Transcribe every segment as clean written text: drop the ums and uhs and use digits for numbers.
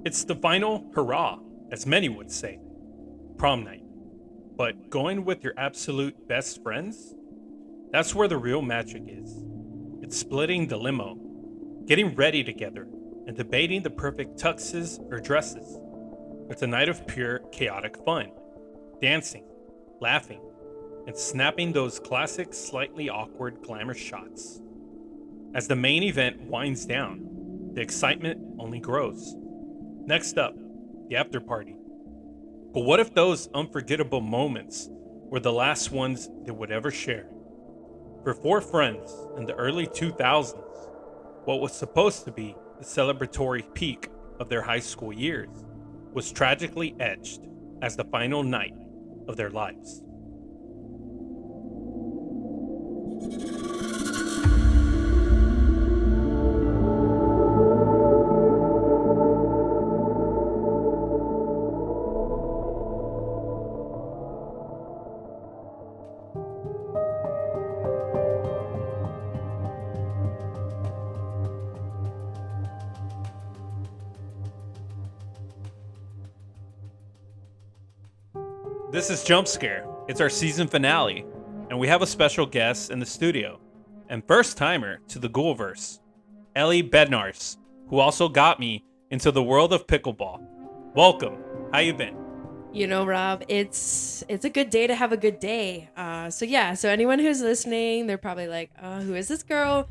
It's the final hurrah, as many would say, prom night. But going with your absolute best friends? That's where the real magic is. It's splitting the limo, getting ready together, and debating the perfect tuxes or dresses. It's a night of pure, chaotic fun. Dancing, laughing, and snapping those classic, slightly awkward glamour shots. As the main event winds down, the excitement only grows. Next up, the after party. But what if those unforgettable moments were the last ones they would ever share? For four friends in the early 2000s, what was supposed to be the celebratory peak of their high school years was tragically etched as the final night of their lives. This is Jump Scare. It's our season finale, and we have a special guest in the studio, and first timer to the Ghoulverse, Ellie Bednarz, who also got me into the world of pickleball. Welcome. How you been? You know, Rob, it's a good day to have a good day. So anyone who's listening, they're probably like, who is this girl?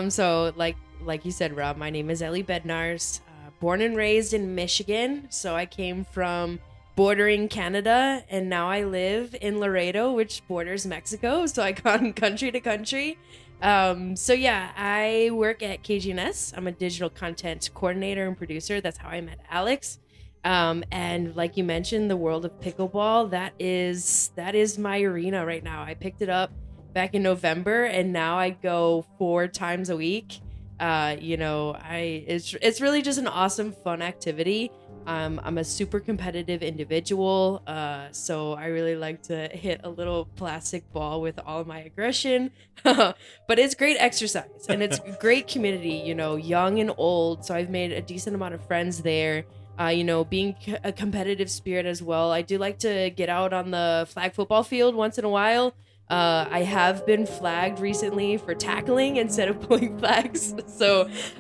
So like you said, Rob, my name is Ellie Bednarz, born and raised in Michigan. So I came from bordering Canada, and now I live in Laredo, which borders Mexico. So I gone country to country. I work at KGNS. I'm a digital content coordinator and producer. That's how I met Alex. And like you mentioned, the world of pickleball, that is my arena right now. I picked it up back in November, and now I go 4 times a week. It's really just an awesome, fun activity. I'm a super competitive individual, so I really like to hit a little plastic ball with all my aggression. But it's great exercise, and it's great community, young and old. So I've made a decent amount of friends there. Being a competitive spirit as well. I do like to get out on the flag football field once in a while. I have been flagged recently for tackling instead of pulling flags.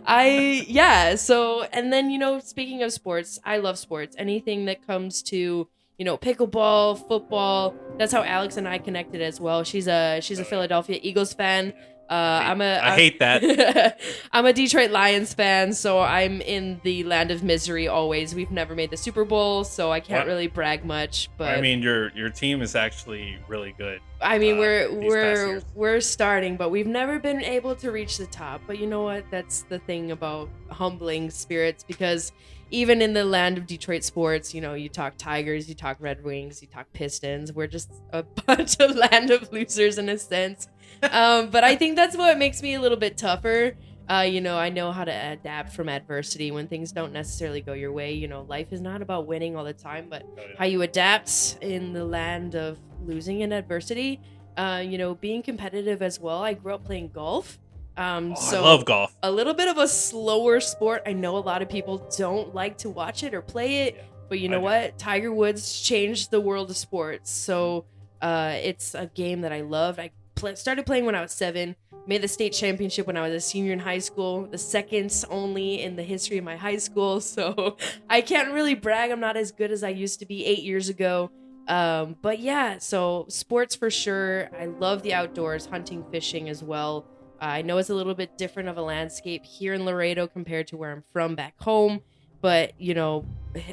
And then, speaking of sports, I love sports. Anything that comes to, pickleball, football. That's how Alex and I connected as well. She's a Philadelphia Eagles fan. I hate that. I'm a Detroit Lions fan, so I'm in the land of misery always. We've never made the Super Bowl, so I can't really brag much. But I mean, your team is actually really good. I mean, we're starting, but we've never been able to reach the top. But you know what? That's the thing about humbling spirits, because even in the land of Detroit sports, you talk Tigers, you talk Red Wings, you talk Pistons. We're just a bunch of land of losers in a sense. But I think that's what makes me a little bit tougher. I know how to adapt from adversity when things don't necessarily go your way. Life is not about winning all the time, but how you adapt in the land of losing in adversity. Being competitive as well. I grew up playing golf. I love golf. A little bit of a slower sport. I know a lot of people don't like to watch it or play it, but you know what? Tiger Woods changed the world of sports. So it's a game that I loved. I started playing when I was 7, made the state championship when I was a senior in high school, the second only in the history of my high school. So I can't really brag. I'm not as good as I used to be 8 years ago. But yeah, so sports for sure. I love the outdoors, hunting, fishing as well. I know it's a little bit different of a landscape here in Laredo compared to where I'm from back home, but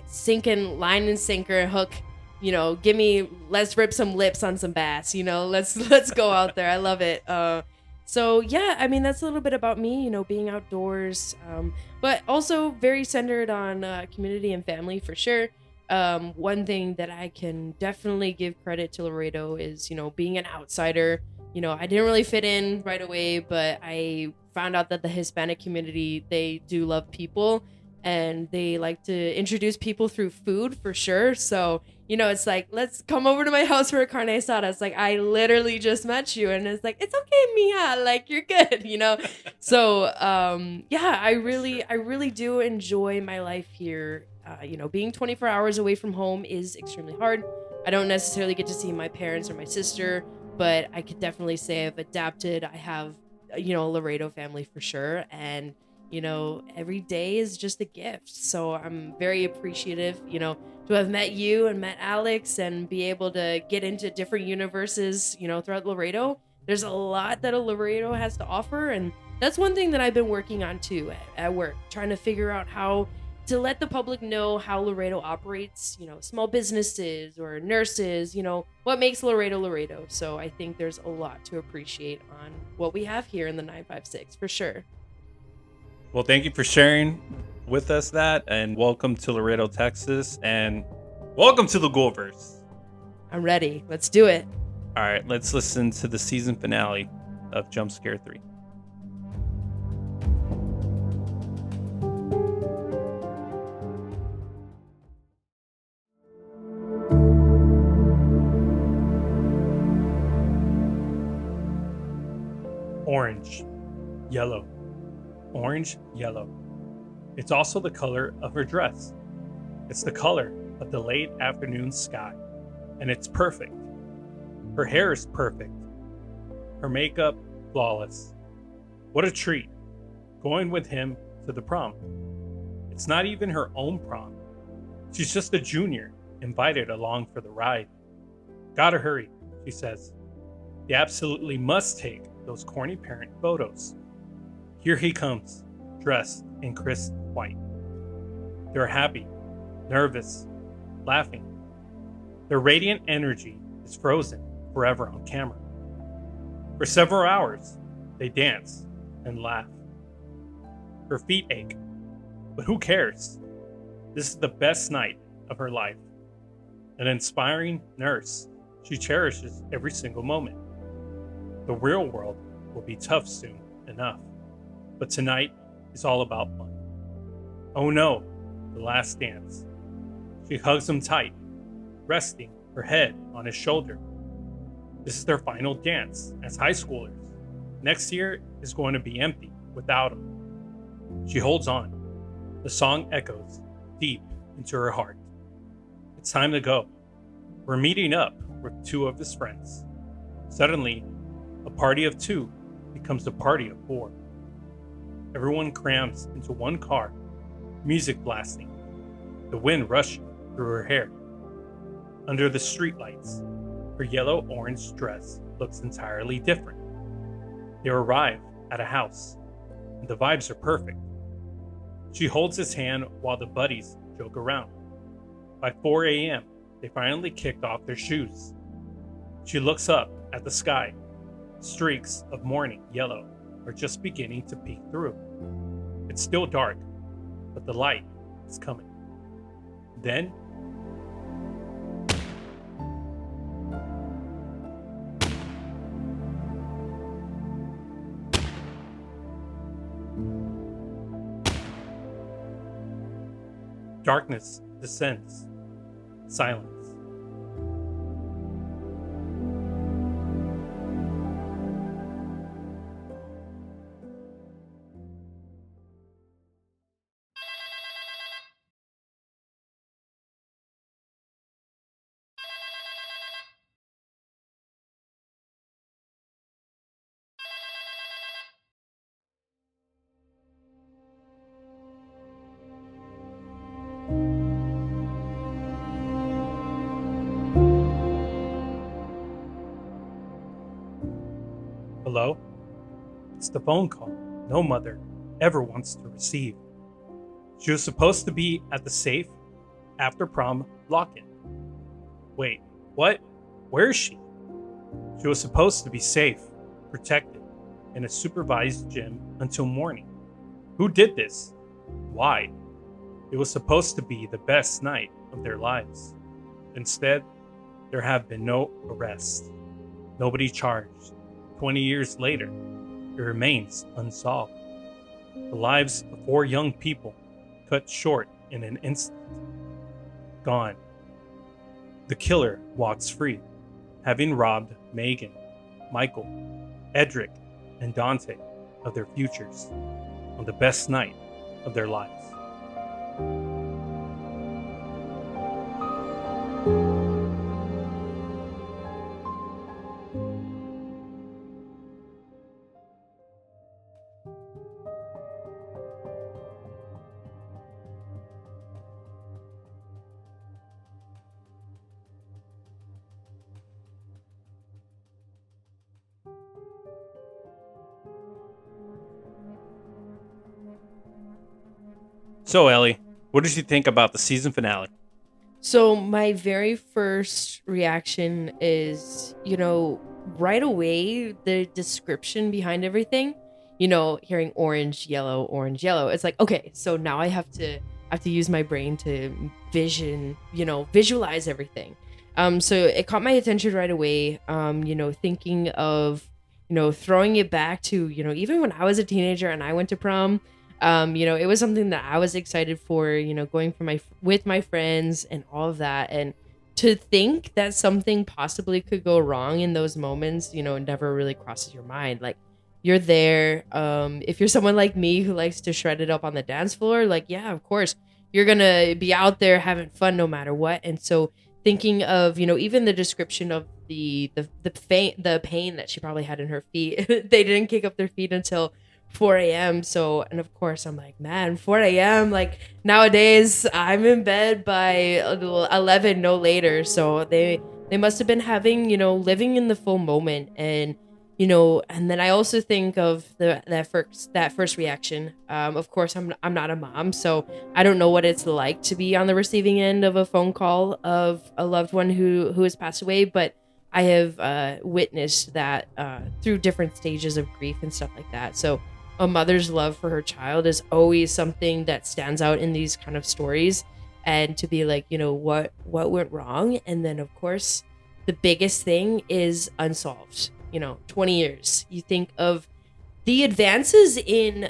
sinking line and sinker, hook, let's rip some lips on some bass, let's go out there. I love it. I mean, that's a little bit about me, being outdoors, but also very centered on community and family for sure. One thing that I can definitely give credit to Laredo is, being an outsider. I didn't really fit in right away, but I found out that the Hispanic community, they do love people, and they like to introduce people through food for sure. So, it's like, let's come over to my house for a carne asada. It's like, I literally just met you. And it's like, it's okay, mija. Like, you're good. So, I really do enjoy my life here. Being 24 hours away from home is extremely hard. I don't necessarily get to see my parents or my sister, but I could definitely say I've adapted. I have, a Laredo family for sure. And, every day is just a gift. So I'm very appreciative, to have met you and met Alex and be able to get into different universes, throughout Laredo. There's a lot that a Laredo has to offer. And that's one thing that I've been working on too at work, trying to figure out how to let the public know how Laredo operates, small businesses or nurses, what makes Laredo Laredo. So I think there's a lot to appreciate on what we have here in the 956 for sure. Well, thank you for sharing with us that, and welcome to Laredo, Texas, and welcome to the Ghoulverse. I'm ready. Let's do it. All right, let's listen to the season finale of Jump Scare 3. Orange, yellow, orange, yellow. It's also the color of her dress. It's the color of the late afternoon sky, and it's perfect. Her hair is perfect. Her makeup, flawless. What a treat, going with him to the prom. It's not even her own prom. She's just a junior, invited along for the ride. Gotta hurry, she says. They absolutely must take those corny parent photos. Here he comes, dressed in crisp white. They're happy, nervous, laughing. Their radiant energy is frozen forever on camera. For several hours, they dance and laugh. Her feet ache, but who cares? This is the best night of her life. An inspiring nurse, she cherishes every single moment. The real world will be tough soon enough, but tonight is all about fun. Oh no, the last dance. She hugs him tight, resting her head on his shoulder. This is their final dance as high schoolers. Next year is going to be empty without him. She holds on. The song echoes deep into her heart. It's time to go. We're meeting up with two of his friends. Suddenly, a party of two becomes a party of four. Everyone crams into one car, music blasting, the wind rushing through her hair. Under the streetlights, her yellow-orange dress looks entirely different. They arrive at a house, and the vibes are perfect. She holds his hand while the buddies joke around. By 4 a.m., they finally kicked off their shoes. She looks up at the sky. Streaks of morning yellow are just beginning to peek through. It's still dark, but the light is coming. Then, darkness descends. Silence. Hello? It's the phone call no mother ever wants to receive. She was supposed to be at the safe after prom lock-in. Wait, what? Where is she? She was supposed to be safe, protected, in a supervised gym until morning. Who did this? Why? It was supposed to be the best night of their lives. Instead, there have been no arrests. Nobody charged. 20 years later, it remains unsolved. The lives of 4 young people cut short in an instant. Gone. The killer walks free, having robbed Megan, Michael, Edric, and Dante of their futures on the best night of their lives. So, Ellie, what did you think about the season finale? So my very first reaction is, right away the description behind everything, hearing orange, yellow. It's like, okay, so now I have to use my brain to visualize everything. So it caught my attention right away. Thinking of, throwing it back to, even when I was a teenager and I went to prom. It was something that I was excited for, going for with my friends and all of that. And to think that something possibly could go wrong in those moments, it never really crosses your mind. Like, you're there. If you're someone like me who likes to shred it up on the dance floor, like, yeah, of course, you're gonna be out there having fun no matter what. And so thinking of, even the description of the pain that she probably had in her feet. They didn't kick up their feet until 4 a.m. So, and of course, I'm like, man, 4 a.m. Like, nowadays, I'm in bed by 11, no later. So they must have been having, living in the full moment. And then I also think of that first reaction. Of course, I'm not a mom, so I don't know what it's like to be on the receiving end of a phone call of a loved one who has passed away, but I have witnessed that through different stages of grief and stuff like that. So a mother's love for her child is always something that stands out in these kind of stories. And to be like, what went wrong? And then, of course, the biggest thing is unsolved. 20 years. You think of the advances in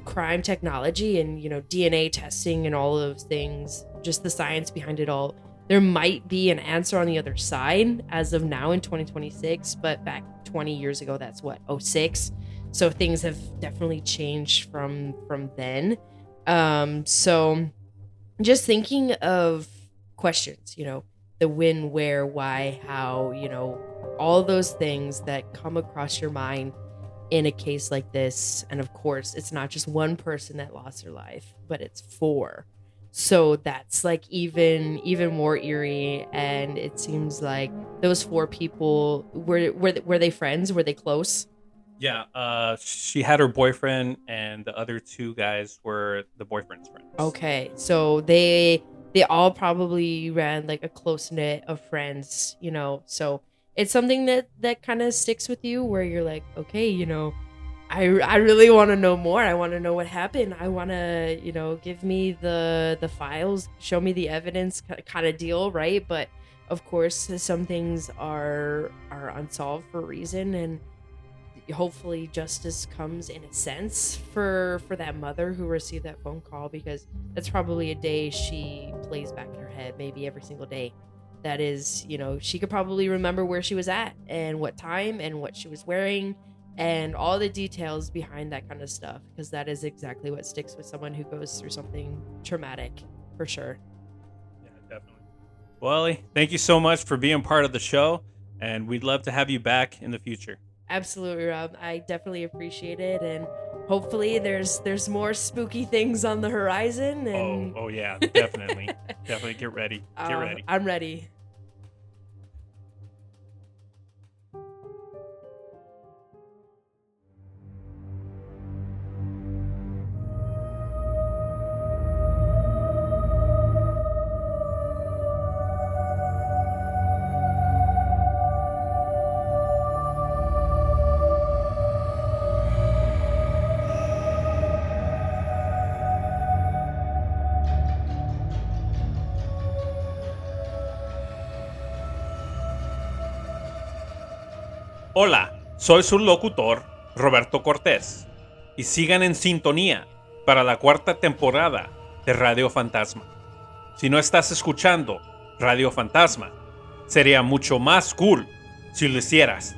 crime technology and, DNA testing and all of those things, just the science behind it all. There might be an answer on the other side as of now in 2026, but back 20 years ago, that's what, '06. So things have definitely changed from then. So just thinking of questions, the when, where, why, how, all those things that come across your mind in a case like this. And of course, it's not just one person that lost their life, but it's four. So that's like even more eerie. And it seems like those four people were they friends? Were they close? Yeah, she had her boyfriend, and the other two guys were the boyfriend's friends. Okay, so they all probably ran like a close knit of friends, So it's something that kind of sticks with you, where you're like, okay, I really want to know more. I want to know what happened. I want to, give me the files, show me the evidence, kind of deal, right? But of course, some things are unsolved for a reason, and hopefully justice comes in a sense for that mother who received that phone call, because that's probably a day she plays back in her head, maybe every single day. That is, she could probably remember where she was at and what time and what she was wearing and all the details behind that kind of stuff, because that is exactly what sticks with someone who goes through something traumatic, for sure. Yeah, definitely. Well, Ellie, thank you so much for being part of the show, and we'd love to have you back in the future. Absolutely, Rob. I definitely appreciate it, and hopefully there's more spooky things on the horizon. And Oh yeah, definitely. Definitely get ready. Get ready. I'm ready. Hola, soy su locutor, Roberto Cortés, y sigan en sintonía para la cuarta temporada de Radio Fantasma. Si no estás escuchando Radio Fantasma, sería mucho más cool si lo hicieras.